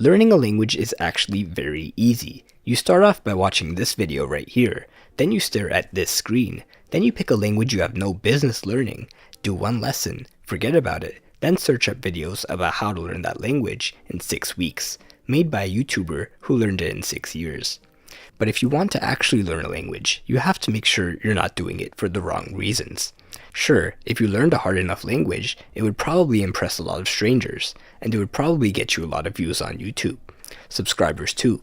Learning a language is actually very easy. You start off by watching this video right here, then you stare at this screen, then you pick a language you have no business learning, do one lesson, forget about it, then search up videos about how to learn that language in 6 weeks, made by a YouTuber who learned it in 6 years. But if you want to actually learn a language, you have to make sure you're not doing it for the wrong reasons. Sure, if you learned a hard enough language, it would probably impress a lot of strangers, and it would probably get you a lot of views on YouTube. Subscribers too.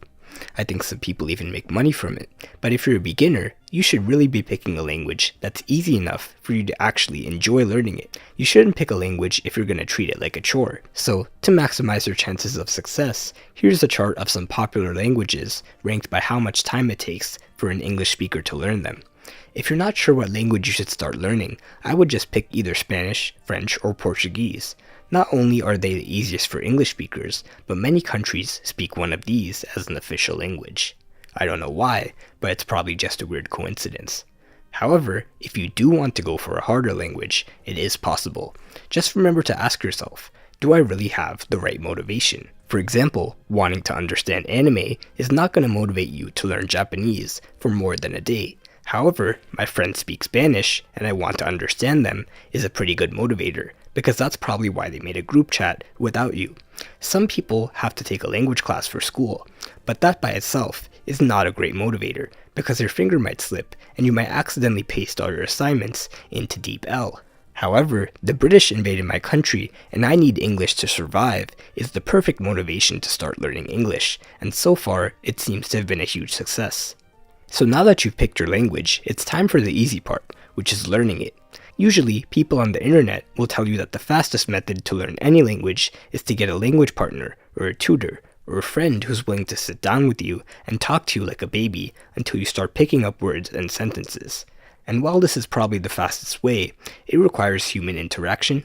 I think some people even make money from it. But if you're a beginner, you should really be picking a language that's easy enough for you to actually enjoy learning it. You shouldn't pick a language if you're going to treat it like a chore. So, to maximize your chances of success, here's a chart of some popular languages ranked by how much time it takes for an English speaker to learn them. If you're not sure what language you should start learning, I would just pick either Spanish, French, or Portuguese. Not only are they the easiest for English speakers, but many countries speak one of these as an official language. I don't know why, but it's probably just a weird coincidence. However, if you do want to go for a harder language, it is possible. Just remember to ask yourself, do I really have the right motivation? For example, wanting to understand anime is not going to motivate you to learn Japanese for more than a day. However, my friends speak Spanish and I want to understand them is a pretty good motivator, because that's probably why they made a group chat without you. Some people have to take a language class for school, but that by itself is not a great motivator, because your finger might slip and you might accidentally paste all your assignments into DeepL. However, the British invaded my country and I need English to survive is the perfect motivation to start learning English, and so far it seems to have been a huge success. So now that you've picked your language, it's time for the easy part, which is learning it. Usually, people on the internet will tell you that the fastest method to learn any language is to get a language partner, or a tutor, or a friend who's willing to sit down with you and talk to you like a baby until you start picking up words and sentences. And while this is probably the fastest way, it requires human interaction.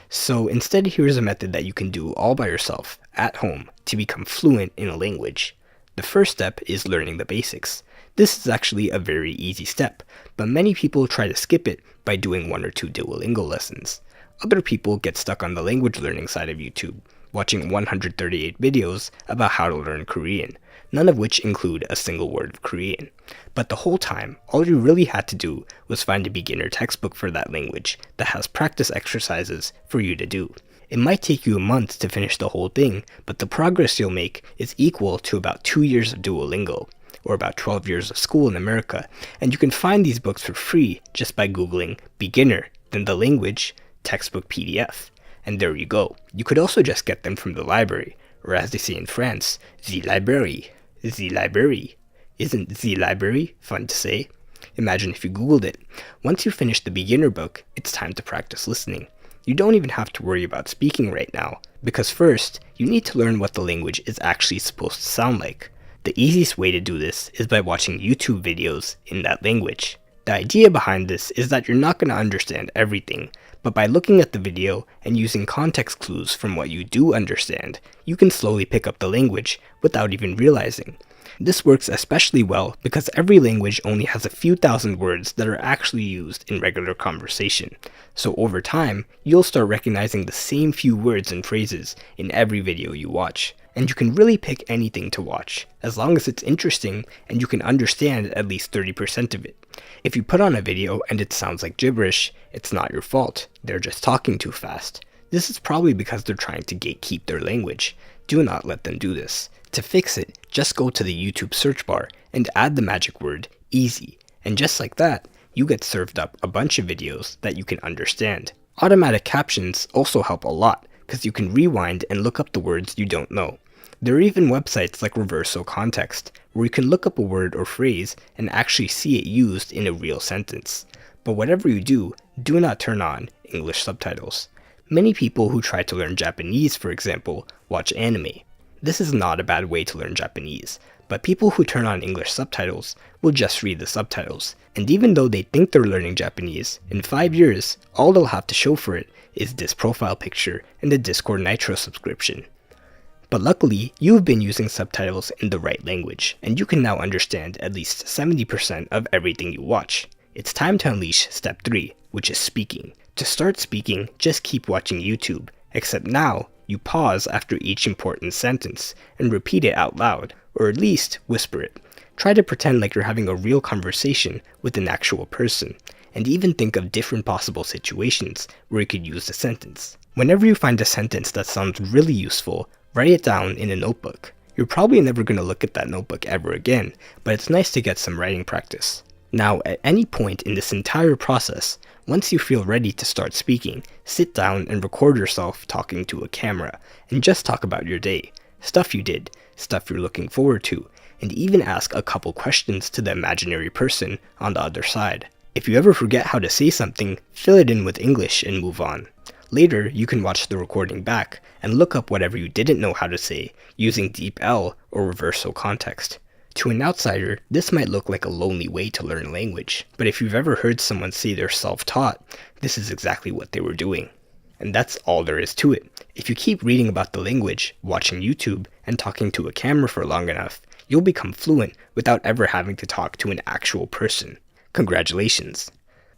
So instead, here's a method that you can do all by yourself, at home, to become fluent in a language. The first step is learning the basics. This is actually a very easy step, but many people try to skip it by doing 1 or 2 Duolingo lessons. Other people get stuck on the language learning side of YouTube, watching 138 videos about how to learn Korean, none of which include a single word of Korean. But the whole time, all you really had to do was find a beginner textbook for that language that has practice exercises for you to do. It might take you a month to finish the whole thing, but the progress you'll make is equal to about 2 years of Duolingo, or about 12 years of school in America, and you can find these books for free just by googling beginner, then the language, textbook PDF, and there you go. You could also just get them from the library, or as they say in France, the library. The library. Isn't the library fun to say? Imagine if you googled it. Once you finish the beginner book, it's time to practice listening. You don't even have to worry about speaking right now, because first, you need to learn what the language is actually supposed to sound like. The easiest way to do this is by watching YouTube videos in that language. The idea behind this is that you're not going to understand everything, but by looking at the video and using context clues from what you do understand, you can slowly pick up the language without even realizing. This works especially well because every language only has a few thousand words that are actually used in regular conversation. So over time, you'll start recognizing the same few words and phrases in every video you watch. And you can really pick anything to watch, as long as it's interesting and you can understand at least 30% of it. If you put on a video and it sounds like gibberish, it's not your fault. They're just talking too fast. This is probably because they're trying to gatekeep their language. Do not let them do this. To fix it, just go to the YouTube search bar and add the magic word easy. And just like that, you get served up a bunch of videos that you can understand. Automatic captions also help a lot, because you can rewind and look up the words you don't know. There are even websites like Reverso Context, where you can look up a word or phrase and actually see it used in a real sentence. But whatever you do, do not turn on English subtitles. Many people who try to learn Japanese, for example, watch anime. This is not a bad way to learn Japanese, but people who turn on English subtitles will just read the subtitles. And even though they think they're learning Japanese, in 5 years, all they'll have to show for it is this profile picture and a Discord Nitro subscription. But luckily, you've been using subtitles in the right language, and you can now understand at least 70% of everything you watch. It's time to unleash step 3, which is speaking. To start speaking, just keep watching YouTube, except now, you pause after each important sentence and repeat it out loud, or at least whisper it. Try to pretend like you're having a real conversation with an actual person, and even think of different possible situations where you could use the sentence. Whenever you find a sentence that sounds really useful, write it down in a notebook. You're probably never going to look at that notebook ever again, but it's nice to get some writing practice. Now, at any point in this entire process, once you feel ready to start speaking, sit down and record yourself talking to a camera, and just talk about your day, stuff you did, stuff you're looking forward to, and even ask a couple questions to the imaginary person on the other side. If you ever forget how to say something, fill it in with English and move on. Later, you can watch the recording back and look up whatever you didn't know how to say using DeepL or reversal context. To an outsider, this might look like a lonely way to learn a language, but if you've ever heard someone say they're self-taught, this is exactly what they were doing. And that's all there is to it. If you keep reading about the language, watching YouTube, and talking to a camera for long enough, you'll become fluent without ever having to talk to an actual person. Congratulations.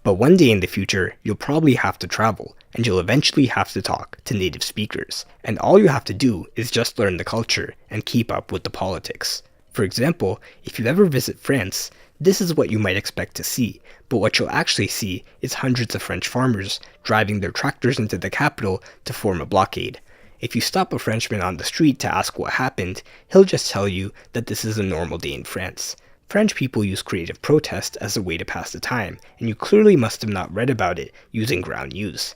But one day in the future, you'll probably have to travel, and you'll eventually have to talk to native speakers, and all you have to do is just learn the culture and keep up with the politics. For example, if you ever visit France, this is what you might expect to see, but what you'll actually see is hundreds of French farmers driving their tractors into the capital to form a blockade. If you stop a Frenchman on the street to ask what happened, he'll just tell you that this is a normal day in France. French people use creative protest as a way to pass the time, and you clearly must have not read about it using Ground News.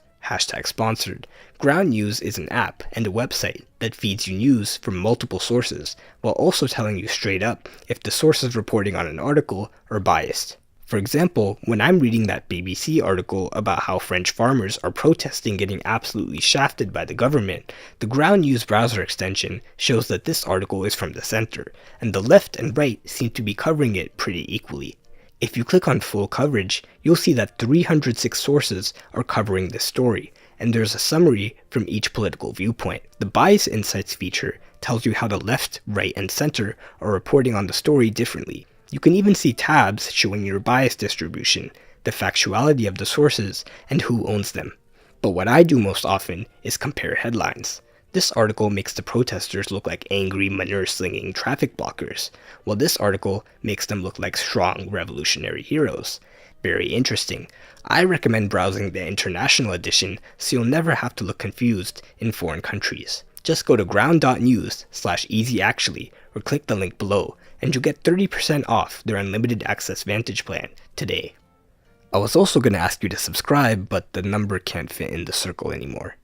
#sponsored. Ground News is an app and a website that feeds you news from multiple sources, while also telling you straight up if the sources reporting on an article are biased. For example, when I'm reading that BBC article about how French farmers are protesting getting absolutely shafted by the government, the Ground News browser extension shows that this article is from the center, and the left and right seem to be covering it pretty equally. If you click on full coverage, you'll see that 306 sources are covering this story, and there's a summary from each political viewpoint. The Bias Insights feature tells you how the left, right, and center are reporting on the story differently. You can even see tabs showing your bias distribution, the factuality of the sources, and who owns them. But what I do most often is compare headlines. This article makes the protesters look like angry, manure-slinging traffic blockers, while this article makes them look like strong revolutionary heroes. Very interesting. I recommend browsing the international edition so you'll never have to look confused in foreign countries. Just go to ground.news/easyactually or click the link below, and you'll get 30% off their unlimited access Vantage plan today. I was also going to ask you to subscribe, but the number can't fit in the circle anymore.